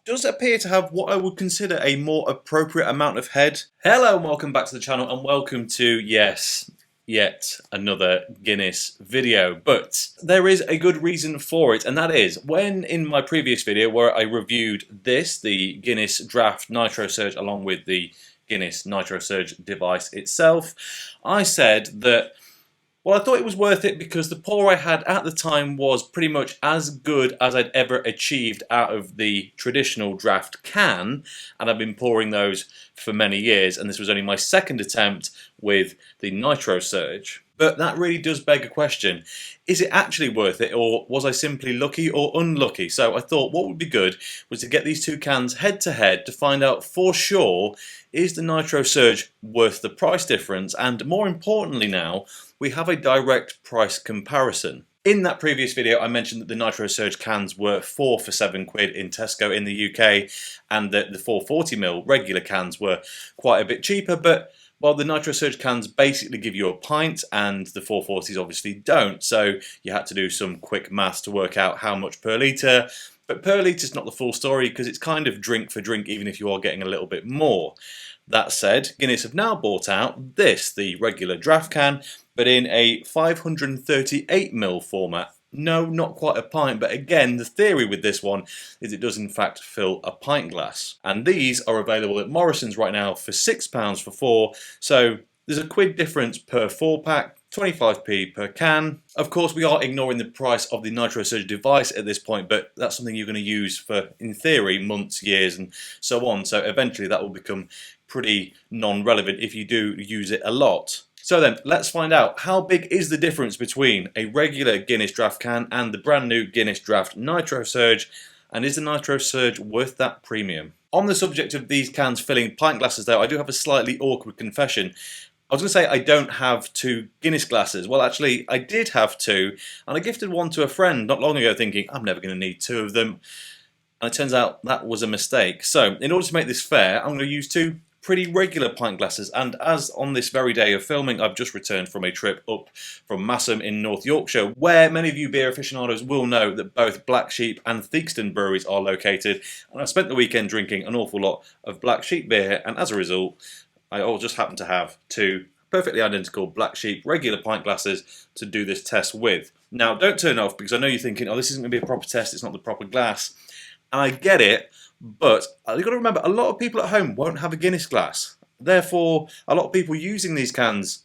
does appear to have what I would consider a more appropriate amount of head. Hello and welcome back to the channel, and welcome to, yes, yet another Guinness video. But there is a good reason for it, and that is when in my previous video where I reviewed this, the Guinness Draught NitroSurge, along with the Guinness NitroSurge device itself, I said that, well, I thought it was worth it because the pour I had at the time was pretty much as good as I'd ever achieved out of the traditional draft can, and I've been pouring those for many years, and this was only my second attempt with the NitroSurge. But that really does beg a question. Is it actually worth it, or was I simply lucky or unlucky? So I thought what would be good was to get these two cans head to head to find out for sure, is the NitroSurge worth the price difference, and more importantly now, we have a direct price comparison. In that previous video I mentioned that the NitroSurge cans were 4 for £7 in Tesco in the UK, and that the 440ml regular cans were quite a bit cheaper, but well, the NitroSurge cans basically give you a pint and the 440s obviously don't, so you had to do some quick maths to work out how much per litre. But per litre is not the full story because it's kind of drink for drink even if you are getting a little bit more. That said, Guinness have now brought out this, the regular draft can, but in a 538ml format. No, not quite a pint, but again, the theory with this one is it does in fact fill a pint glass. And these are available at Morrison's right now for £6 for 4, so there's a quid difference per 4-pack, 25p per can. Of course, we are ignoring the price of the NitroSurge device at this point, but that's something you're going to use for, in theory, months, years, and so on. So eventually that will become pretty non-relevant if you do use it a lot. So then, let's find out how big is the difference between a regular Guinness Draught can and the brand new Guinness Draught NitroSurge, and is the NitroSurge worth that premium? On the subject of these cans filling pint glasses though, I do have a slightly awkward confession. I was going to say I don't have 2 Guinness glasses. Well, actually, I did have 2, and I gifted one to a friend not long ago thinking, I'm never going to need 2 of them. And it turns out that was a mistake. So, in order to make this fair, I'm going to use 2 pretty regular pint glasses, and as on this very day of filming, I've just returned from a trip up from Masham in North Yorkshire, where many of you beer aficionados will know that both Black Sheep and Theakston breweries are located, and I spent the weekend drinking an awful lot of Black Sheep beer, and as a result, I all just happened to have 2 perfectly identical Black Sheep regular pint glasses to do this test with. Now, don't turn off, because I know you're thinking, oh, this isn't going to be a proper test, it's not the proper glass, and I get it. But you've got to remember, a lot of people at home won't have a Guinness glass. Therefore, a lot of people using these cans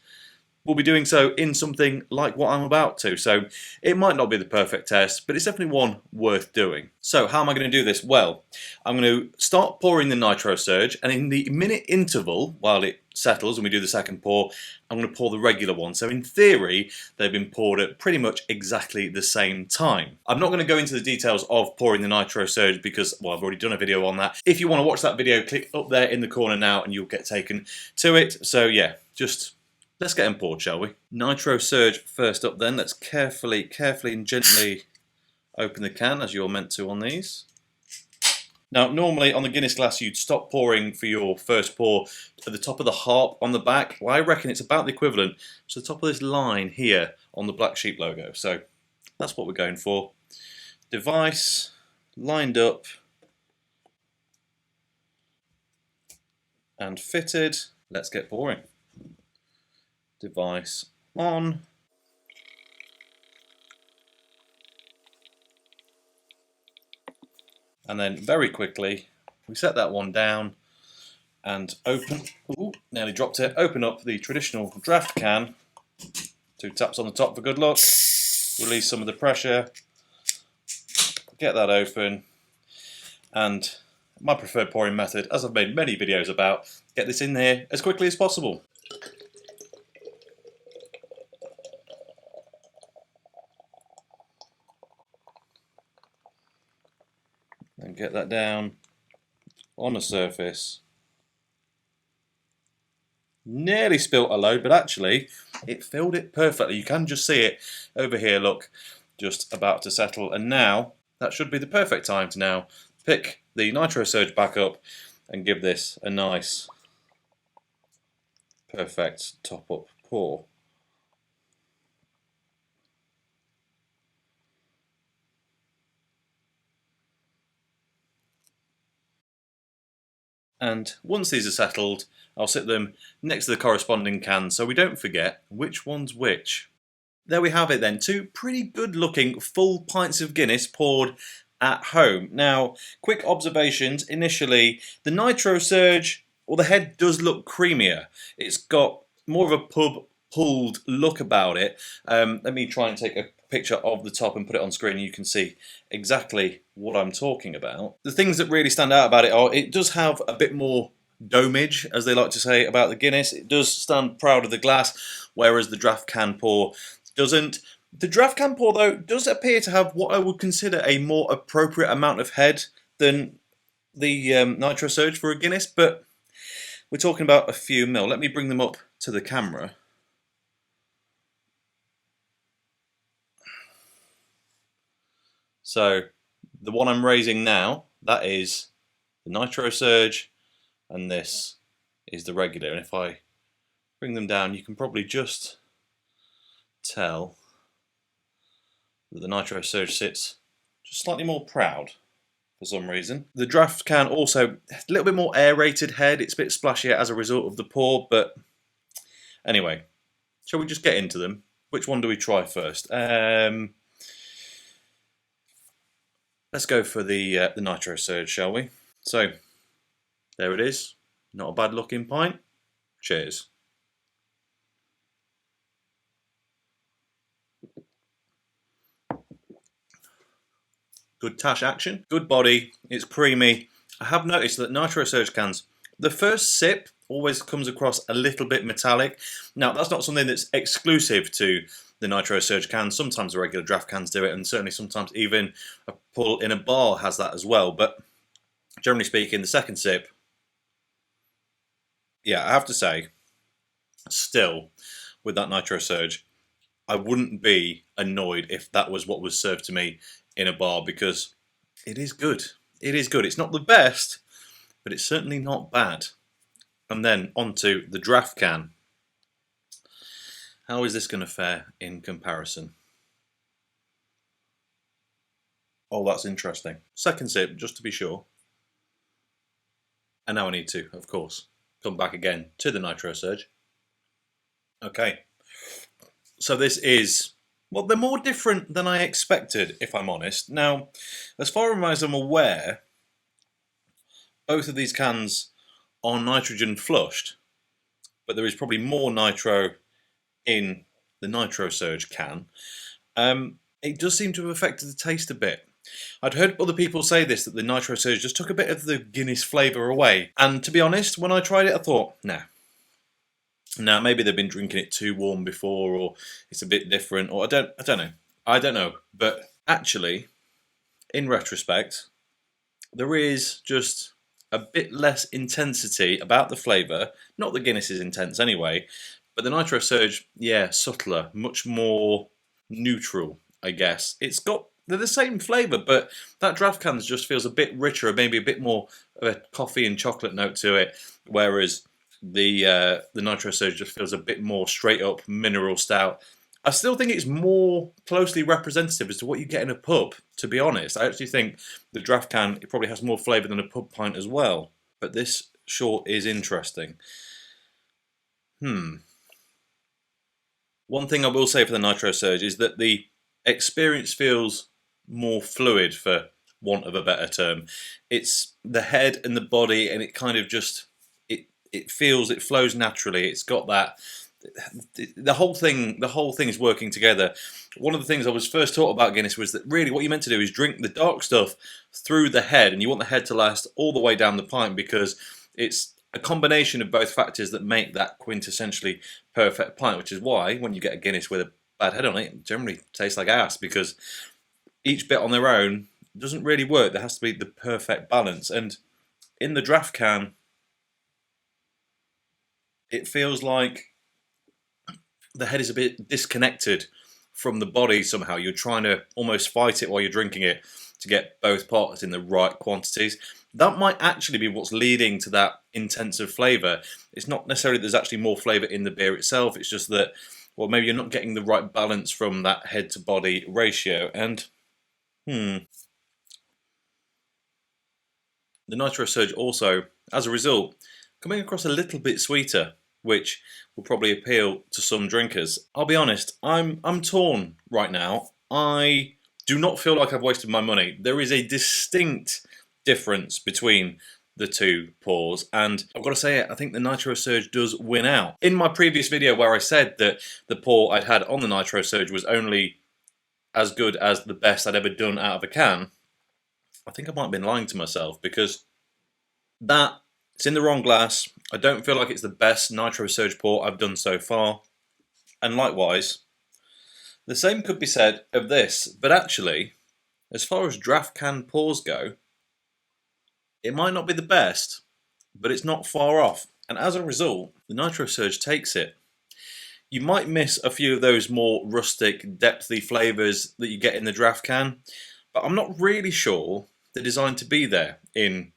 will be doing so in something like what I'm about to. So it might not be the perfect test, but it's definitely one worth doing. So how am I going to do this? Well, I'm going to start pouring the NitroSurge, and in the minute interval, while it settles and we do the second pour, I'm going to pour the regular one. So in theory, they've been poured at pretty much exactly the same time. I'm not going to go into the details of pouring the NitroSurge because, well, I've already done a video on that. If you want to watch that video, click up there in the corner now and you'll get taken to it. So yeah, just let's get them poured, shall we? NitroSurge first up then. Let's carefully and gently open the can, as you're meant to on these. Now, normally on the Guinness glass, you'd stop pouring for your first pour at the top of the harp on the back. Well, I reckon it's about the equivalent to the top of this line here on the Black Sheep logo. So that's what we're going for. Device lined up and fitted. Let's get pouring. Device on. And then very quickly, we set that one down and open, ooh, nearly dropped it, open up the traditional draft can. 2 taps on the top for good luck, release some of the pressure, get that open, and my preferred pouring method, as I've made many videos about, get this in here as quickly as possible. And get that down on the surface. Nearly spilt a load, but actually it filled it perfectly. You can just see it over here, look, just about to settle. And now that should be the perfect time to now pick the NitroSurge back up and give this a nice, perfect top-up pour. And once these are settled, I'll sit them next to the corresponding cans so we don't forget which one's which. There we have it then, two pretty good looking full pints of Guinness poured at home. Now, quick observations initially, the NitroSurge, well, the head does look creamier. It's got more of a pub pulled look about it. Let me try and take a picture of the top and put it on screen. You can see exactly what I'm talking about. The things that really stand out about it are it does have a bit more domage, as they like to say about the Guinness. It does stand proud of the glass, whereas the draft can pour doesn't. The draft can pour, though, does appear to have what I would consider a more appropriate amount of head than the NitroSurge for a Guinness, but we're talking about a few mil. Let me bring them up to the camera. So the one I'm raising now, that is the NitroSurge, and this is the regular. And if I bring them down, you can probably just tell that the NitroSurge sits just slightly more proud for some reason. The draft can also a little bit more aerated head. It's a bit splashier as a result of the pour, but anyway, shall we just get into them? Which one do we try first? Let's go for the NitroSurge, shall we? So there it is. Not a bad looking pint. Cheers. Good tash action, good body, it's creamy. I have noticed that NitroSurge cans, the first sip always comes across a little bit metallic. Now, that's not something that's exclusive to the NitroSurge cans. Sometimes the regular draft cans do it, and certainly sometimes even a pull in a bar has that as well. But generally speaking, the second sip, yeah, I have to say, still, with that NitroSurge, I wouldn't be annoyed if that was what was served to me in a bar, because it is good. It is good. It's not the best, but it's certainly not bad. And then onto the draft can. How is this going to fare in comparison? Oh, that's interesting. Second sip, just to be sure. And now I need to, of course, come back again to the NitroSurge. Okay. So this is, well, they're more different than I expected, if I'm honest. Now, as far as I'm aware, both of these cans are nitrogen flushed, but there is probably more nitro in the NitroSurge can. It does seem to have affected the taste a bit. I'd heard other people say this, that the NitroSurge just took a bit of the Guinness flavour away. And to be honest, when I tried it, I thought, nah. Now, maybe they've been drinking it too warm before, or it's a bit different, or I don't know. But actually, in retrospect, there is just a bit less intensity about the flavour. Not that Guinness is intense anyway, but the NitroSurge, yeah, subtler, much more neutral, I guess. They're the same flavour, but that draft can just feels a bit richer, maybe a bit more of a coffee and chocolate note to it, whereas the NitroSurge just feels a bit more straight up mineral stout. I still think it's more closely representative as to what you get in a pub, to be honest. I actually think the draft can, it probably has more flavour than a pub pint as well. But this sure is interesting. One thing I will say for the NitroSurge is that the experience feels more fluid, for want of a better term. It's the head and the body, and it kind of just, it flows naturally. It's got that, the whole thing is working together. One of the things I was first taught about Guinness was that really what you meant to do is drink the dark stuff through the head, and you want the head to last all the way down the pint, because it's a combination of both factors that make that quintessentially perfect pint, which is why when you get a Guinness with a bad head on it, it generally tastes like ass, because each bit on their own doesn't really work. There has to be the perfect balance. And in the draft can, it feels like the head is a bit disconnected from the body somehow. You're trying to almost fight it while you're drinking it to get both parts in the right quantities. That might actually be what's leading to that intensive flavour. It's not necessarily that there's actually more flavour in the beer itself, it's just that, well, maybe you're not getting the right balance from that head to body ratio. And the NitroSurge also, as a result, coming across a little bit sweeter, which will probably appeal to some drinkers. I'll be honest, I'm torn right now. I do not feel like I've wasted my money. There is a distinct difference between the two pours, and I've got to say it, I think the NitroSurge does win out. In my previous video where I said that the pour I'd had on the NitroSurge was only as good as the best I'd ever done out of a can, I think I might have been lying to myself, because it's in the wrong glass. I don't feel like it's the best NitroSurge pour I've done so far. And likewise, the same could be said of this, but actually, as far as draft can pours go, it might not be the best, but it's not far off. And as a result, the NitroSurge takes it. You might miss a few of those more rustic, depthy flavours that you get in the draft can, but I'm not really sure they're designed to be there in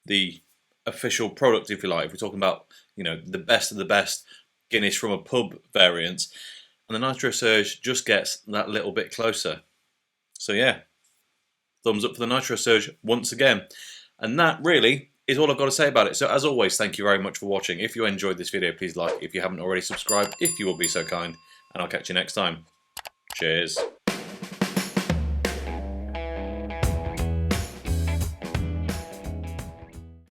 the official product, if you like. If we're talking about, you know, the best of the best Guinness from a pub variants, and the NitroSurge just gets that little bit closer. So yeah, thumbs up for the NitroSurge once again. And that really is all I've got to say about it. So as always, thank you very much for watching. If you enjoyed this video, please like. If you haven't already, subscribe if you will be so kind. And I'll catch you next time. Cheers.